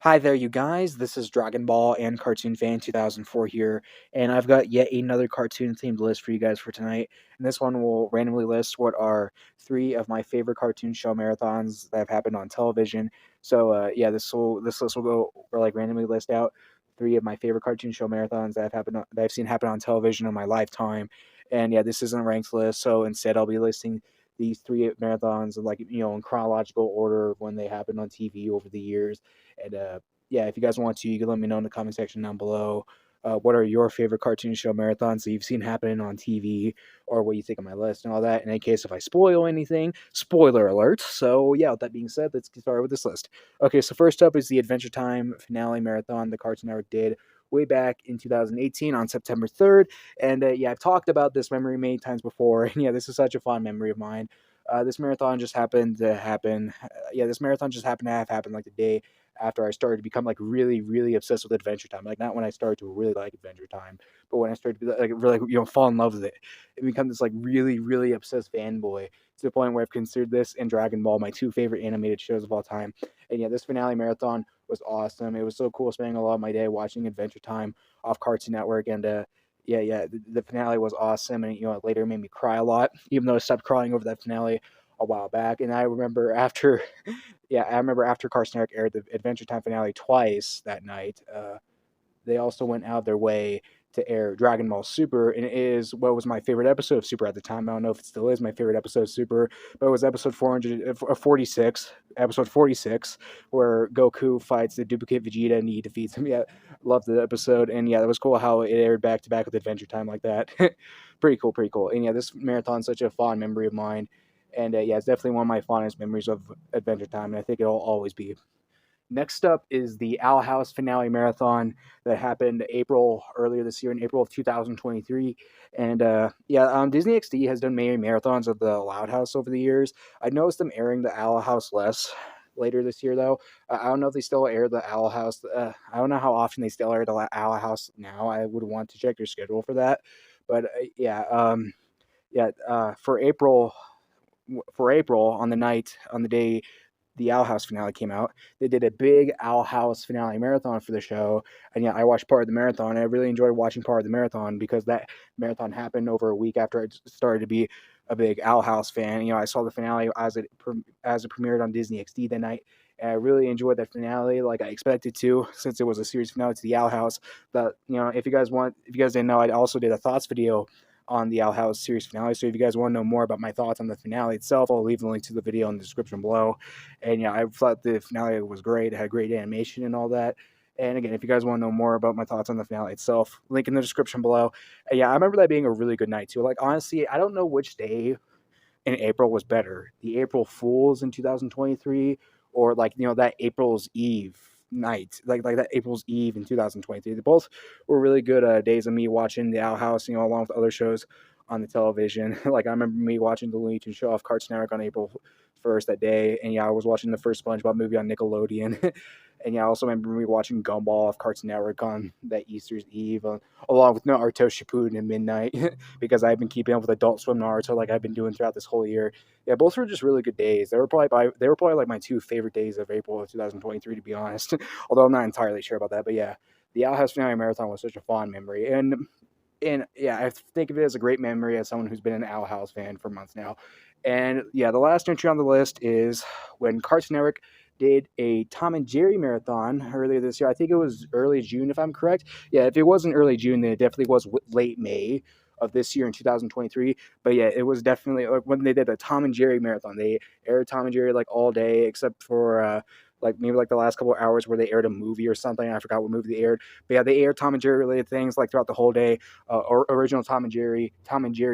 Hi there, you guys. This is Dragon Ball and Cartoon Fan 2004 here, and I've got yet another cartoon themed list for you guys for tonight. And this one will randomly list what are three of my favorite cartoon show marathons that have happened on television. So this list will go or like randomly list out three of my favorite cartoon show marathons that I've seen happen on television in my lifetime. And yeah, this isn't a ranked list, so instead I'll be listing these three marathons in chronological order of when they happened on TV over the years. And yeah, if you guys want to, you can let me know in the comment section down below. What are your favorite cartoon show marathons that you've seen happen on TV, or what you think of my list and all that? And in case if I spoil anything, spoiler alert. So yeah, with that being said, let's get started with this list. Okay, so first up is the Adventure Time finale marathon the Cartoon Network did way back in 2018 on September 3rd. And yeah, I've talked about this memory many times before, and yeah, this is such a fond memory of mine. This marathon just happened to happen. Yeah, this marathon just happened to have happened like the day after I started to become like really, really obsessed with Adventure Time. Like not when I started to really like Adventure Time, but when I started to be like really fall in love with it and become this like really, really obsessed fanboy to the point where I've considered this and Dragon Ball my two favorite animated shows of all time. And yeah, this finale marathon was awesome. It was so cool spending a lot of my day watching Adventure Time off Cartoon Network and the finale was awesome, and it later made me cry a lot, even though I stopped crying over that finale a while back. And I remember after Carson Eric aired the Adventure Time finale twice that night. They also went out of their way to air Dragon Ball Super, and it is what was my favorite episode of Super at the time. I don't know if it still is my favorite episode of Super, but it was episode 46, where Goku fights the duplicate Vegeta and he defeats him. Yeah, loved the episode, and yeah, it was cool how it aired back to back with Adventure Time like that. Pretty cool, pretty cool. And yeah, this marathon's such a fond memory of mine, and yeah, it's definitely one of my fondest memories of Adventure Time, and I think it'll always be. Next up is the Owl House finale marathon that happened earlier this year in April of 2023. And Disney XD has done many marathons of the Loud House over the years. I noticed them airing the Owl House less later this year, though. I don't know if they still air the Owl House. I don't know how often they still air the Owl House now. I would want to check their schedule for that. But for April on the day the Owl House finale came out. They did a big Owl House finale marathon for the show, and yeah, I watched part of the marathon. I really enjoyed watching part of the marathon because that marathon happened over a week after I started to be a big Owl House fan. I saw the finale as it premiered on Disney XD that night. And I really enjoyed that finale, like I expected to, since it was a series finale to the Owl House. But if you guys didn't know, I also did a thoughts video on the Owl House series finale. So if you guys want to know more about my thoughts on the finale itself, I'll leave the link to the video in the description below. And yeah, I thought the finale was great. It had great animation and all that. And again, if you guys want to know more about my thoughts on the finale itself, link in the description below. And yeah, I remember that being a really good night too. Like honestly, I don't know which day in April was better, the April Fools in 2023, or that April's Eve night, like that April's Eve in 2023. They both were really good days of me watching the Owl House, along with other shows on the television. Like I remember me watching the Looney Tunes show off Cartoon Network on April 1st that day, and yeah, I was watching the first SpongeBob movie on Nickelodeon. And yeah, I also remember me watching Gumball off Cartoon Network on that Easter's Eve, along with Naruto Shippuden at midnight, because I've been keeping up with Adult Swim Naruto like I've been doing throughout this whole year. Yeah, both were just really good days. They were probably like my two favorite days of April of 2023, to be honest. Although I'm not entirely sure about that, but yeah, the Owl House Finale Marathon was such a fond memory, and yeah, I think of it as a great memory as someone who's been an Owl House fan for months now. And yeah, the last entry on the list is when Cartoon Network did a Tom and Jerry marathon earlier this year. I think it was early June, if I'm correct. Yeah, if it wasn't early June, then it definitely was late May of this year in 2023. But yeah, it was definitely like when they did a Tom and Jerry marathon. They aired Tom and Jerry like all day except for like maybe like the last couple of hours where they aired a movie or something. I forgot what movie they aired. But yeah, they aired Tom and Jerry related things like throughout the whole day. Original Tom and Jerry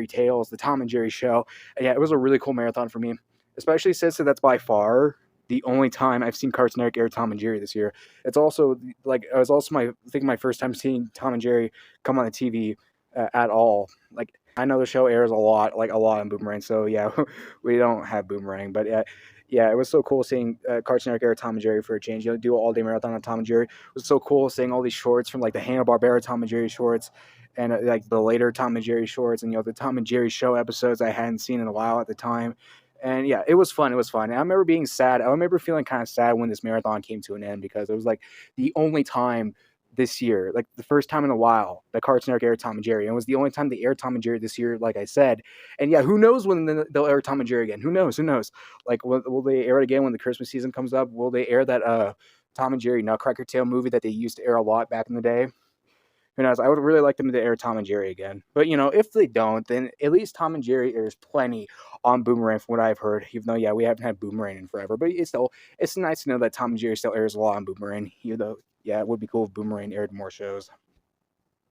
Tales, the Tom and Jerry Show. And yeah, it was a really cool marathon for me, especially since that's by far the only time I've seen Cartoon Network air Tom and Jerry this year. It was also my first time seeing Tom and Jerry come on the TV at all. Like I know the show airs a lot on Boomerang, so yeah, we don't have Boomerang, but yeah, it was so cool seeing Cartoon Network air Tom and Jerry for a change. Do an all-day marathon on Tom and Jerry. It was so cool seeing all these shorts from like the Hanna-Barbera Tom and Jerry shorts, and like the later Tom and Jerry shorts, and the Tom and Jerry show episodes I hadn't seen in a while at the time. And yeah, it was fun. It was fun. And I remember being sad. I remember feeling kind of sad when this marathon came to an end because it was like the only time this year, like the first time in a while, that Cartoon Network aired Tom and Jerry. And it was the only time they aired Tom and Jerry this year, like I said. And yeah, who knows when they'll air Tom and Jerry again? Who knows? Who knows? Like, will they air it again when the Christmas season comes up? Will they air that Tom and Jerry Nutcracker Tale movie that they used to air a lot back in the day? Who knows? I would really like them to air Tom and Jerry again. But, you know, if they don't, then at least Tom and Jerry airs plenty on Boomerang from what I've heard. Even though, yeah, we haven't had Boomerang in forever. But it's nice to know that Tom and Jerry still airs a lot on Boomerang. Even though, yeah, it would be cool if Boomerang aired more shows.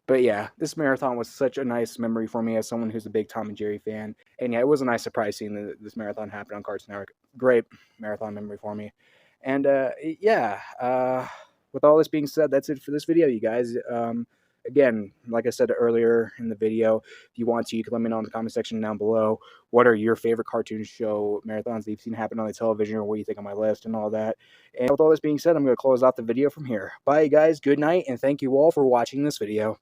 But yeah, this marathon was such a nice memory for me as someone who's a big Tom and Jerry fan. And yeah, it was a nice surprise seeing this marathon happen on Cartoon Network. Great marathon memory for me. And yeah, with all this being said, that's it for this video, you guys. Again, like I said earlier in the video, if you want to, you can let me know in the comment section down below. What are your favorite cartoon show marathons that you've seen happen on the television, or what do you think on my list and all that. And with all this being said, I'm going to close out the video from here. Bye, guys. Good night, and thank you all for watching this video.